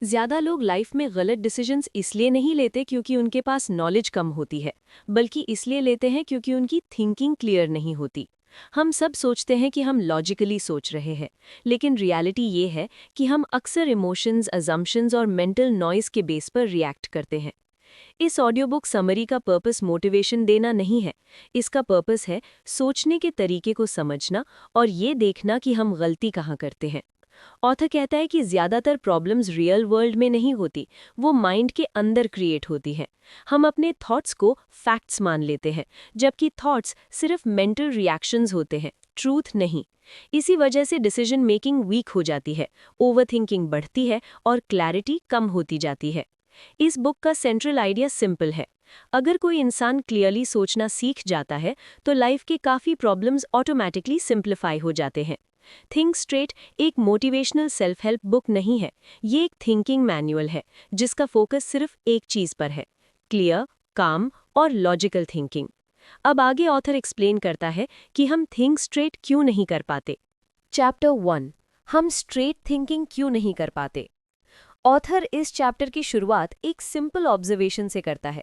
ज्यादा लोग लाइफ में गलत डिसीजंस इसलिए नहीं लेते क्योंकि उनके पास नॉलेज कम होती है, बल्कि इसलिए लेते हैं क्योंकि उनकी थिंकिंग क्लियर नहीं होती। हम सब सोचते हैं कि हम लॉजिकली सोच रहे हैं, लेकिन रियलिटी ये है कि हम अक्सर इमोशंस, अजम्पशंस और मेंटल नॉइज के बेस पर रिएक्ट करते हैं। इस ऑडियो बुक समरी का पर्पस मोटिवेशन देना नहीं है। इसका पर्पस है सोचने के तरीके को समझना और ये देखना कि हम गलती कहाँ करते हैं। ऑथर कहता है कि ज्यादातर प्रॉब्लम्स रियल वर्ल्ड में नहीं होती, वो माइंड के अंदर क्रिएट होती हैं। हम अपने थॉट्स को फैक्ट्स मान लेते हैं, जबकि थॉट्स सिर्फ मेंटल रिएक्शंस होते हैं, ट्रूथ नहीं। इसी वजह से डिसीजन मेकिंग वीक हो जाती है, ओवरथिंकिंग बढ़ती है और क्लैरिटी कम होती जाती है। इस बुक का सेंट्रल आइडिया सिंपल है। अगर कोई इंसान क्लियरली सोचना सीख जाता है तो लाइफ के काफ़ी प्रॉब्लम्स ऑटोमेटिकली सिंप्लीफाई हो जाते हैं। थिंक स्ट्रेट एक मोटिवेशनल सेल्फ हेल्प बुक नहीं है, ये एक थिंकिंग मैनुअल है जिसका फोकस सिर्फ एक चीज़ पर है, क्लियर, काम और लॉजिकल थिंकिंग। अब आगे ऑथर एक्सप्लेन करता है कि हम थिंक स्ट्रेट क्यों नहीं कर पाते। चैप्टर 1, हम स्ट्रेट थिंकिंग क्यों नहीं कर पाते। ऑथर इस चैप्टर की शुरुआत एक सिंपल ऑब्जर्वेशन से करता है।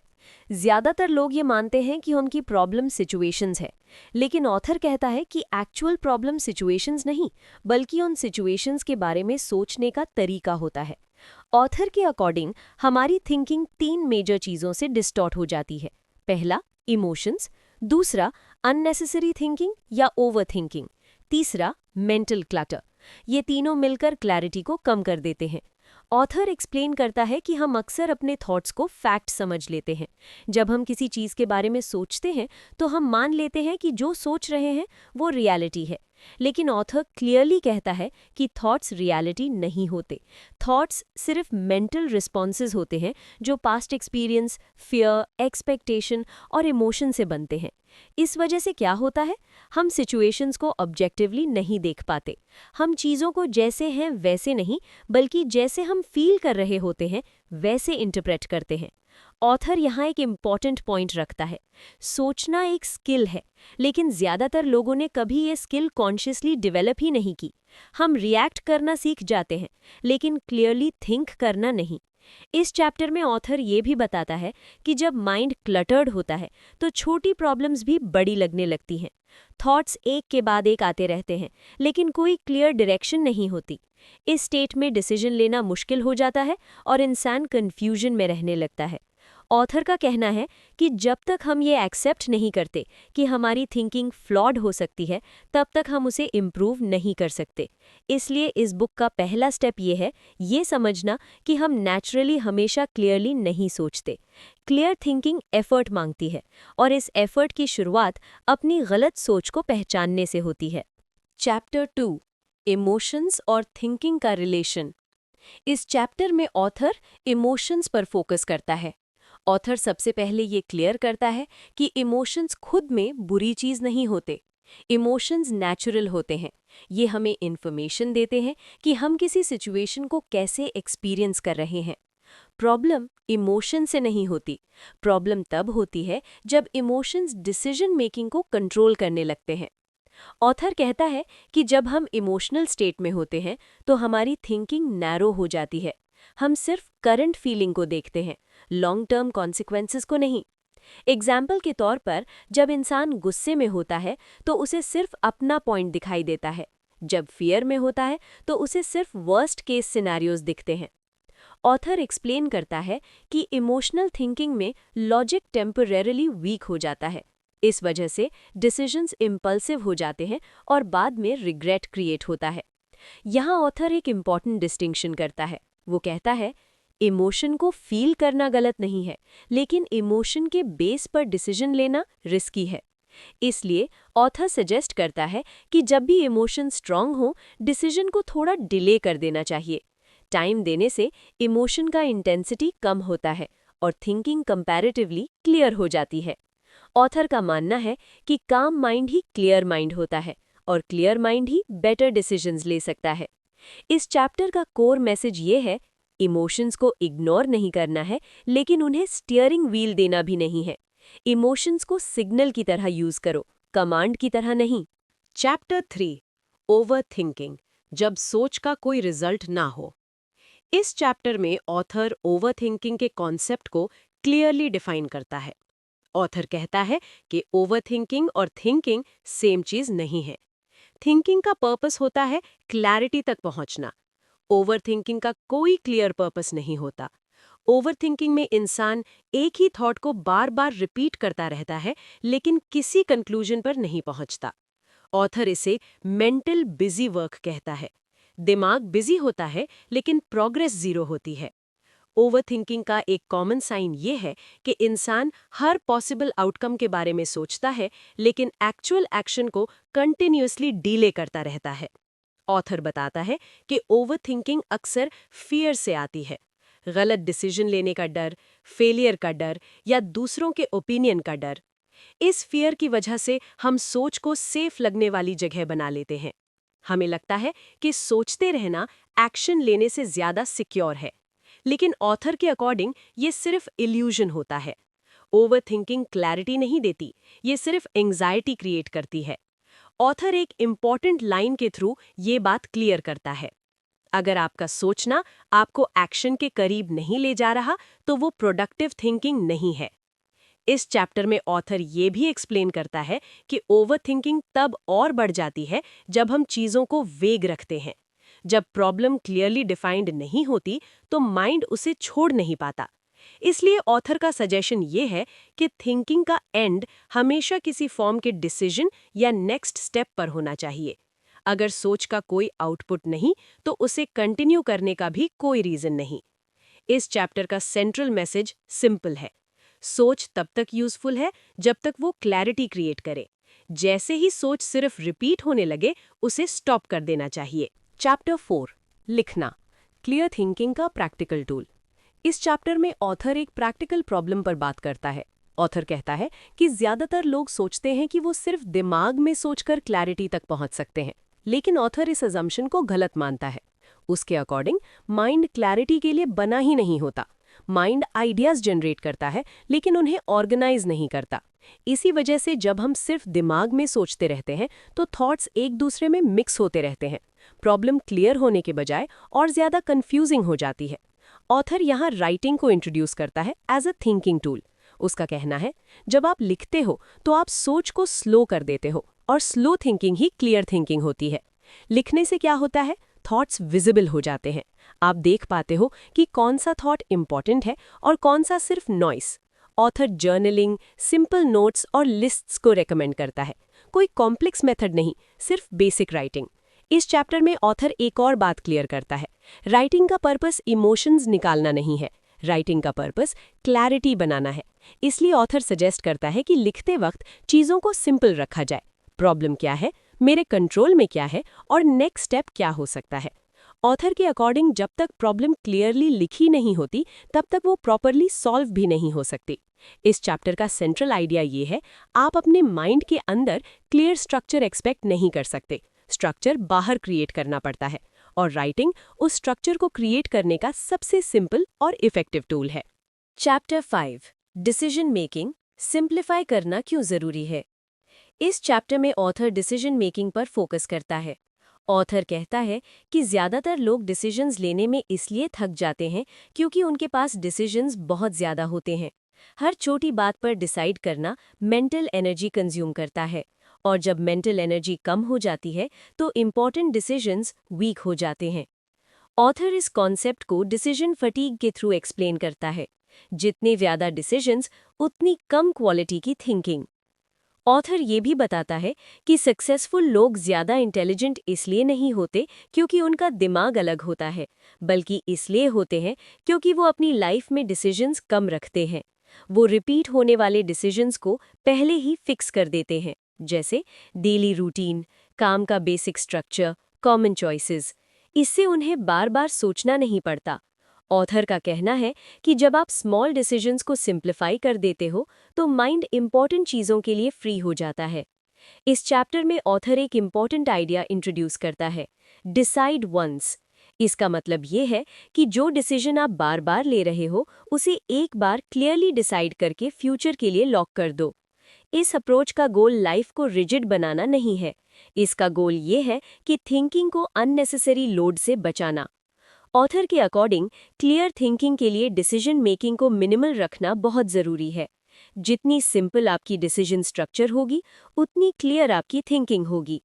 ज्यादातर लोग ये मानते हैं कि उनकी प्रॉब्लम सिचुएशंस है, लेकिन ऑथर कहता है कि एक्चुअल प्रॉब्लम सिचुएशंस नहीं, बल्कि उन सिचुएशंस के बारे में सोचने का तरीका होता है। ऑथर के अकॉर्डिंग हमारी थिंकिंग तीन मेजर चीज़ों से डिस्टॉर्ट हो जाती है। पहला, इमोशंस। दूसरा, अननेसेसरी थिंकिंग या ओवर थिंकिंग। तीसरा, मेंटल क्लटर। ये तीनों मिलकर क्लैरिटी को कम कर देते हैं। ऑथर एक्सप्लेन करता है कि हम अक्सर अपने थॉट्स को फैक्ट समझ लेते हैं। जब हम किसी चीज़ के बारे में सोचते हैं तो हम मान लेते हैं कि जो सोच रहे हैं वो रियलिटी है। लेकिन ऑथर क्लियरली कहता है कि थॉट्स रियलिटी नहीं होते। थॉट्स सिर्फ मेंटल रिस्पॉन्सेज होते हैं जो पास्ट एक्सपीरियंस, फियर, एक्सपेक्टेशन और इमोशन से बनते हैं। इस वजह से क्या होता है, हम सिचुएशंस को ऑब्जेक्टिवली नहीं देख पाते। हम चीज़ों को जैसे हैं वैसे नहीं, बल्कि जैसे हम फील कर रहे होते हैं वैसे इंटरप्रेट करते हैं। ऑथर यहाँ एक इम्पॉर्टेंट पॉइंट रखता है। सोचना एक स्किल है, लेकिन ज़्यादातर लोगों ने कभी ये स्किल कॉन्शियसली डेवलप ही नहीं की। हम रिएक्ट करना सीख जाते हैं, लेकिन क्लियरली थिंक करना नहीं। इस चैप्टर में ऑथर ये भी बताता है कि जब माइंड क्लटर्ड होता है तो छोटी प्रॉब्लम्स भी बड़ी लगने लगती हैं। थॉट्स एक के बाद एक आते रहते हैं, लेकिन कोई क्लियर डायरेक्शन नहीं होती। इस स्टेट में डिसीजन लेना मुश्किल हो जाता है और इंसान कंफ्यूजन में रहने लगता है। ऑथर का कहना है कि जब तक हम ये एक्सेप्ट नहीं करते कि हमारी थिंकिंग फ्लॉड हो सकती है, तब तक हम उसे इम्प्रूव नहीं कर सकते। इसलिए इस बुक का पहला स्टेप ये है, ये समझना कि हम नेचुरली हमेशा क्लियरली नहीं सोचते। क्लियर थिंकिंग एफर्ट मांगती है, और इस एफर्ट की शुरुआत अपनी गलत सोच को पहचानने से होती है। चैप्टर 2, इमोशंस और थिंकिंग का रिलेशन। इस चैप्टर में ऑथर इमोशंस पर फोकस करता है। ऑथर सबसे पहले ये क्लियर करता है कि इमोशंस खुद में बुरी चीज़ नहीं होते। इमोशंस नेचुरल होते हैं। ये हमें इन्फॉर्मेशन देते हैं कि हम किसी सिचुएशन को कैसे एक्सपीरियंस कर रहे हैं। प्रॉब्लम इमोशन से नहीं होती। प्रॉब्लम तब होती है जब इमोशंस डिसीजन मेकिंग को कंट्रोल करने लगते हैं। ऑथर कहता है कि जब हम इमोशनल स्टेट में होते हैं तो हमारी थिंकिंग नैरो हो जाती है। हम सिर्फ करंट फीलिंग को देखते हैं, लॉन्ग टर्म कॉन्सिक्वेंसेस को नहीं। एग्जाम्पल के तौर पर, जब इंसान गुस्से में होता है तो उसे सिर्फ अपना पॉइंट दिखाई देता है। जब फियर में होता है तो उसे सिर्फ वर्स्ट केस सिनेरियोज दिखते हैं। ऑथर एक्सप्लेन करता है कि इमोशनल थिंकिंग में लॉजिक टेम्परेरली वीक हो जाता है। इस वजह से डिसीजंस इम्पल्सिव हो जाते हैं और बाद में रिग्रेट क्रिएट होता है। यहाँ ऑथर एक इम्पॉर्टेंट डिस्टिंक्शन करता है। वो कहता है, इमोशन को फील करना गलत नहीं है, लेकिन इमोशन के बेस पर डिसीजन लेना रिस्की है। इसलिए ऑथर सजेस्ट करता है कि जब भी इमोशन स्ट्रांग हो, डिसीजन को थोड़ा डिले कर देना चाहिए। टाइम देने से इमोशन का इंटेंसिटी कम होता है और थिंकिंग कंपैरेटिवली क्लियर हो जाती है। ऑथर का मानना है कि काम माइंड ही क्लियर माइंड होता है और क्लियर माइंड ही बेटर डिसीजंस ले सकता है। इस चैप्टर का कोर मैसेज ये है, इमोशंस को इग्नोर नहीं करना है, लेकिन उन्हें स्टीयरिंग व्हील देना भी नहीं है। इमोशंस को सिग्नल की तरह यूज करो, कमांड की तरह नहीं। चैप्टर 3, ओवर थिंकिंग, जब सोच का कोई रिजल्ट ना हो। इस चैप्टर में ऑथर ओवरथिंकिंग के कॉन्सेप्ट को क्लियरली डिफाइन करता है। ऑथर कहता है कि ओवरथिंकिंग और थिंकिंग सेम चीज नहीं है। थिंकिंग का पर्पस होता है क्लैरिटी तक पहुंचना। ओवरथिंकिंग का कोई क्लियर पर्पस नहीं होता। ओवरथिंकिंग में इंसान एक ही थॉट को बार बार रिपीट करता रहता है, लेकिन किसी कंक्लूजन पर नहीं पहुंचता। ऑथर इसे मेंटल बिजी वर्क कहता है। दिमाग बिजी होता है, लेकिन प्रोग्रेस जीरो होती है। ओवरथिंकिंग का एक कॉमन साइन ये है कि इंसान हर पॉसिबल आउटकम के बारे में सोचता है, लेकिन एक्चुअल एक्शन को कंटिन्यूअसली डीले करता रहता है। ऑथर बताता है कि ओवरथिंकिंग अक्सर फियर से आती है। गलत डिसीजन लेने का डर, फेलियर का डर या दूसरों के ओपिनियन का डर। इस फियर की वजह से हम सोच को सेफ लगने वाली जगह बना लेते हैं। हमें लगता है कि सोचते रहना एक्शन लेने से ज्यादा सिक्योर है। लेकिन ऑथर के अकॉर्डिंग ये सिर्फ इल्यूजन होता है। ओवरथिंकिंग क्लैरिटी नहीं देती, ये सिर्फ एंग्जाइटी क्रिएट करती है। ऑथर एक इम्पॉर्टेंट लाइन के थ्रू ये बात क्लियर करता है। अगर आपका सोचना आपको एक्शन के करीब नहीं ले जा रहा, तो वो प्रोडक्टिव थिंकिंग नहीं है। इस चैप्टर में ऑथर ये भी एक्सप्लेन करता है कि ओवरथिंकिंग तब और बढ़ जाती है जब हम चीज़ों को वेग रखते हैं। जब प्रॉब्लम क्लियरली डिफाइंड नहीं होती, तो माइंड उसे छोड़ नहीं पाता। इसलिए ऑथर का सजेशन ये है कि थिंकिंग का एंड हमेशा किसी फॉर्म के डिसीजन या नेक्स्ट स्टेप पर होना चाहिए। अगर सोच का कोई आउटपुट नहीं, तो उसे कंटिन्यू करने का भी कोई रीजन नहीं। इस चैप्टर का सेंट्रल मैसेज सिंपल है। सोच तब तक यूजफुल है जब तक वो क्लैरिटी क्रिएट करे। जैसे ही सोच सिर्फ रिपीट होने लगे, उसे स्टॉप कर देना चाहिए। चैप्टर 4, लिखना, क्लियर थिंकिंग का प्रैक्टिकल टूल। इस चैप्टर में ऑथर एक प्रैक्टिकल प्रॉब्लम पर बात करता है। ऑथर कहता है कि ज्यादातर लोग सोचते हैं कि वो सिर्फ दिमाग में सोचकर क्लैरिटी तक पहुंच सकते हैं, लेकिन ऑथर इस अजम्पशन को गलत मानता है। उसके अकॉर्डिंग माइंड क्लैरिटी के लिए बना ही नहीं होता। माइंड आइडियाज जनरेट करता है, लेकिन उन्हें ऑर्गेनाइज नहीं करता। इसी वजह से जब हम सिर्फ दिमाग में सोचते रहते हैं, तो थॉट्स एक दूसरे में मिक्स होते रहते हैं। प्रॉब्लम क्लियर होने के बजाय और ज्यादा कंफ्यूजिंग हो जाती है। ऑथर यहाँ राइटिंग को इंट्रोड्यूस करता है एज अ थिंकिंग टूल। उसका कहना है, जब आप लिखते हो तो आप सोच को स्लो कर देते हो, और स्लो थिंकिंग ही क्लियर थिंकिंग होती है। लिखने से क्या होता है, थॉट्स विजिबल हो जाते हैं। आप देख पाते हो कि कौन सा थॉट इंपॉर्टेंट है और कौन सा सिर्फ noise. Author journaling, simple notes और लिस्ट्स को रेकमेंड करता है। कोई कॉम्प्लेक्स मेथड नहीं, सिर्फ बेसिक राइटिंग। इस चैप्टर में ऑथर एक और बात क्लियर करता है। राइटिंग का पर्पस इमोशंस निकालना नहीं है, राइटिंग का पर्पस क्लैरिटी बनाना है। इसलिए ऑथर सजेस्ट करता है कि लिखते वक्त चीज़ों को सिंपल रखा जाए। प्रॉब्लम क्या है, मेरे कंट्रोल में क्या है, और नेक्स्ट स्टेप क्या हो सकता है। ऑथर के अकॉर्डिंग जब तक प्रॉब्लम क्लियरली लिखी नहीं होती, तब तक वो प्रॉपरली सॉल्व भी नहीं हो सकती। इस चैप्टर का सेंट्रल आइडिया ये है, आप अपने माइंड के अंदर क्लियर स्ट्रक्चर एक्सपेक्ट नहीं कर सकते। स्ट्रक्चर बाहर क्रिएट करना पड़ता है, और राइटिंग उस स्ट्रक्चर को क्रिएट करने का सबसे सिंपल और इफेक्टिव टूल है। चैप्टर 5, डिसीजन मेकिंग, सिंप्लीफाई करना क्यों जरूरी है। इस चैप्टर में ऑथर डिसीजन मेकिंग पर फोकस करता है। ऑथर कहता है कि ज्यादातर लोग डिसीजंस लेने में इसलिए थक जाते हैं क्योंकि उनके पास डिसीजंस बहुत ज्यादा होते हैं। हर छोटी बात पर डिसाइड करना मेंटल एनर्जी कंज्यूम करता है, और जब मेंटल एनर्जी कम हो जाती है तो इम्पॉर्टेंट डिसीजंस वीक हो जाते हैं। ऑथर इस कॉन्सेप्ट को डिसीजन फटीग के थ्रू एक्सप्लेन करता है। जितने ज्यादा डिसीजंस, उतनी कम क्वालिटी की थिंकिंग। ऑथर ये भी बताता है कि सक्सेसफुल लोग ज्यादा इंटेलिजेंट इसलिए नहीं होते क्योंकि उनका दिमाग अलग होता है, बल्कि इसलिए होते हैं क्योंकि वो अपनी लाइफ में डिसीजंस कम रखते हैं। वो रिपीट होने वाले डिसीजंस को पहले ही फिक्स कर देते हैं, जैसे डेली रूटीन, काम का बेसिक स्ट्रक्चर, कॉमन चॉइसेस। इससे उन्हें बार बार सोचना नहीं पड़ता। ऑथर का कहना है कि जब आप स्मॉल डिसीजंस को सिंप्लीफाई कर देते हो, तो माइंड इंपॉर्टेंट चीज़ों के लिए फ्री हो जाता है। इस चैप्टर में ऑथर एक इंपॉर्टेंट आइडिया इंट्रोड्यूस करता है, डिसाइड वंस। इसका मतलब ये है कि जो डिसीजन आप बार बार ले रहे हो, उसे एक बार क्लियरली डिसाइड करके फ्यूचर के लिए लॉक कर दो। इस अप्रोच का गोल लाइफ को रिजिड बनाना नहीं है। इसका गोल ये है कि थिंकिंग को अननेसेसरी लोड से बचाना। ऑथर के अकॉर्डिंग क्लियर थिंकिंग के लिए डिसीजन मेकिंग को मिनिमल रखना बहुत ज़रूरी है। जितनी सिंपल आपकी डिसीजन स्ट्रक्चर होगी, उतनी क्लियर आपकी थिंकिंग होगी।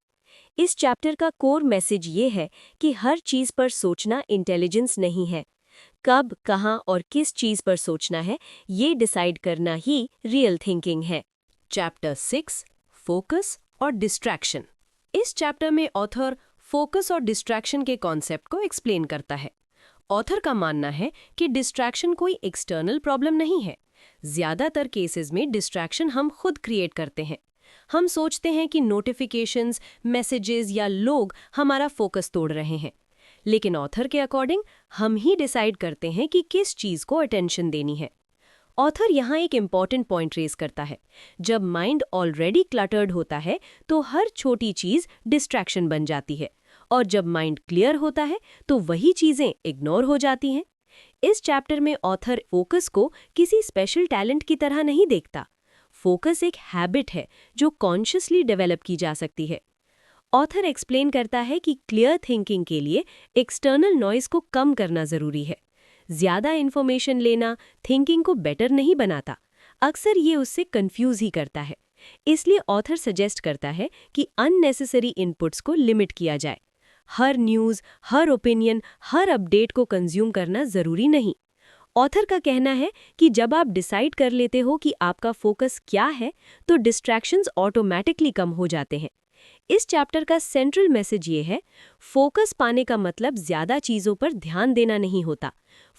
इस चैप्टर का कोर मैसेज ये है कि हर चीज़ पर सोचना इंटेलिजेंस नहीं है। कब, कहाँ और किस चीज़ पर सोचना है, ये डिसाइड करना ही रियल थिंकिंग है। चैप्टर 6 फोकस और डिस्ट्रैक्शन। इस चैप्टर में ऑथर फोकस और डिस्ट्रैक्शन के कॉन्सेप्ट को एक्सप्लेन करता है। ऑथर का मानना है कि डिस्ट्रैक्शन कोई एक्सटर्नल प्रॉब्लम नहीं है। ज़्यादातर केसेस में डिस्ट्रैक्शन हम खुद क्रिएट करते हैं। हम सोचते हैं कि नोटिफिकेशंस, मैसेजेस या लोग हमारा फोकस तोड़ रहे हैं। लेकिन ऑथर के अकॉर्डिंग हम ही डिसाइड करते हैं कि किस चीज़ को अटेंशन देनी है। ऑथर यहाँ एक इम्पॉर्टेंट पॉइंट रेज करता है। जब माइंड ऑलरेडी क्लटर्ड होता है तो हर छोटी चीज़ डिस्ट्रैक्शन बन जाती है, और जब माइंड क्लियर होता है तो वही चीज़ें इग्नोर हो जाती हैं। इस चैप्टर में ऑथर फोकस को किसी स्पेशल टैलेंट की तरह नहीं देखता। फोकस एक हैबिट है जो कॉन्शियसली डेवलप की जा सकती है। ऑथर एक्सप्लेन करता है कि क्लियर थिंकिंग के लिए एक्सटर्नल नॉइज को कम करना ज़रूरी है। ज़्यादा इन्फॉर्मेशन लेना थिंकिंग को बेटर नहीं बनाता, अक्सर ये उससे कंफ्यूज ही करता है। इसलिए ऑथर सजेस्ट करता है कि अननेसेसरी इनपुट्स को लिमिट किया जाए। हर न्यूज़, हर ओपिनियन, हर अपडेट को कंज्यूम करना ज़रूरी नहीं। ऑथर का कहना है कि जब आप डिसाइड कर लेते हो कि आपका फोकस क्या है, तो डिस्ट्रैक्शंस ऑटोमेटिकली कम हो जाते हैं। इस चैप्टर का सेंट्रल मैसेज ये है, फोकस पाने का मतलब ज़्यादा चीज़ों पर ध्यान देना नहीं होता।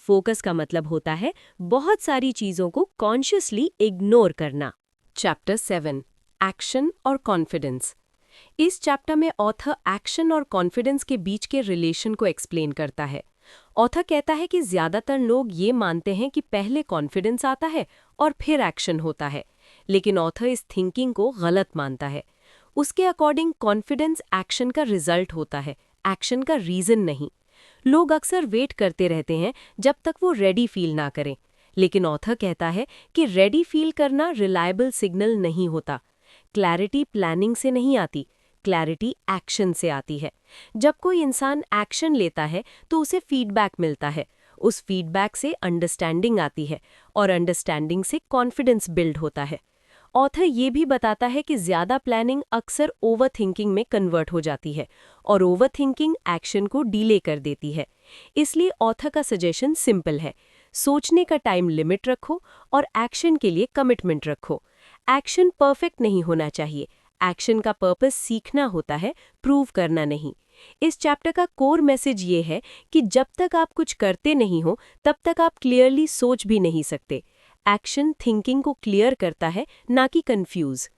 फोकस का मतलब होता है बहुत सारी चीज़ों को कॉन्शियसली इग्नोर करना। चैप्टर 7 एक्शन और कॉन्फिडेंस। इस चैप्टर में ऑथर एक्शन और कॉन्फिडेंस के बीच के रिलेशन को एक्सप्लेन करता है। ऑथर कहता है कि ज़्यादातर लोग ये मानते हैं कि पहले कॉन्फिडेंस आता है और फिर एक्शन होता है, लेकिन ऑथर इस थिंकिंग को गलत मानता है। उसके अकॉर्डिंग कॉन्फिडेंस एक्शन का रिजल्ट होता है, एक्शन का रीज़न नहीं। लोग अक्सर वेट करते रहते हैं जब तक वो रेडी फील ना करें, लेकिन ऑथर कहता है कि रेडी फील करना रिलायबल सिग्नल नहीं होता। क्लैरिटी प्लानिंग से नहीं आती, क्लैरिटी एक्शन से आती है। जब कोई इंसान एक्शन लेता है तो उसे फीडबैक मिलता है, उस फीडबैक से अंडरस्टैंडिंग आती है, और अंडरस्टैंडिंग से कॉन्फिडेंस बिल्ड होता है। ऑथर ये भी बताता है कि ज़्यादा प्लानिंग अक्सर ओवर थिंकिंग में कन्वर्ट हो जाती है, और ओवर थिंकिंग एक्शन को डिले कर देती है। इसलिए ऑथर का सजेशन सिंपल है, सोचने का टाइम लिमिट रखो और एक्शन के लिए कमिटमेंट रखो। एक्शन परफेक्ट नहीं होना चाहिए, एक्शन का पर्पस सीखना होता है, प्रूव करना नहीं। इस चैप्टर का कोर मैसेज ये है कि जब तक आप कुछ करते नहीं हो तब तक आप क्लियरली सोच भी नहीं सकते। एक्शन थिंकिंग को क्लियर करता है, ना कि confuse.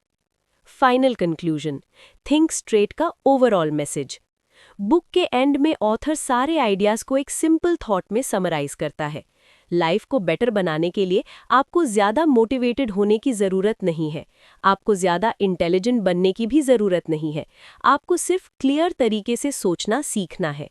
Final conclusion, think straight का ओवरऑल मैसेज। बुक के एंड में ऑथर सारे आइडियाज़ को एक सिंपल थॉट में समराइज करता है। लाइफ को बेटर बनाने के लिए आपको ज़्यादा मोटिवेटेड होने की ज़रूरत नहीं है, आपको ज़्यादा इंटेलिजेंट बनने की भी ज़रूरत नहीं है। आपको सिर्फ क्लियर तरीके से सोचना सीखना है।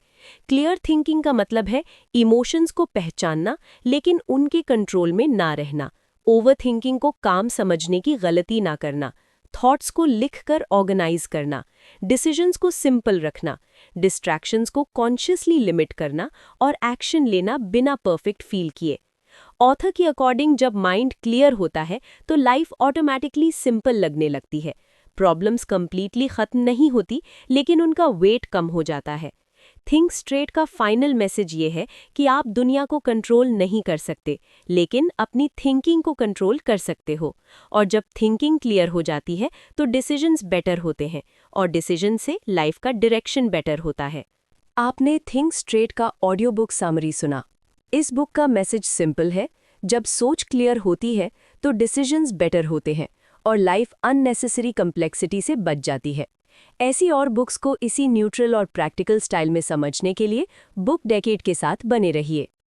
क्लियर थिंकिंग का मतलब है इमोशंस को पहचानना, लेकिन उनके कंट्रोल में ना रहना। ओवर थिंकिंग को काम समझने की गलती ना करना। थॉट्स को लिखकर ऑर्गेनाइज करना। डिसीजंस को सिंपल रखना। डिस्ट्रैक्शंस को कॉन्शियसली लिमिट करना, और एक्शन लेना बिना परफेक्ट फील किए। ऑथर के अकॉर्डिंग जब माइंड क्लियर होता है तो लाइफ ऑटोमेटिकली सिंपल लगने लगती है। प्रॉब्लम्स कंप्लीटली खत्म नहीं होती, लेकिन उनका वेट कम हो जाता है। थिंक स्ट्रेट का फाइनल मैसेज ये है कि आप दुनिया को कंट्रोल नहीं कर सकते, लेकिन अपनी थिंकिंग को कंट्रोल कर सकते हो। और जब थिंकिंग क्लियर हो जाती है तो डिसीजंस बेटर होते हैं, और डिसीजन से लाइफ का डायरेक्शन बेटर होता है। आपने थिंक स्ट्रेट का ऑडियो बुक समरी सुना। इस बुक का मैसेज सिंपल है, जब सोच क्लियर होती है तो डिसीजंस बेटर होते हैं, और लाइफ अननेसेसरी कम्प्लेक्सिटी से बच जाती है। ऐसी और बुक्स को इसी न्यूट्रल और प्रैक्टिकल स्टाइल में समझने के लिए बुक डेकेड के साथ बने रहिए।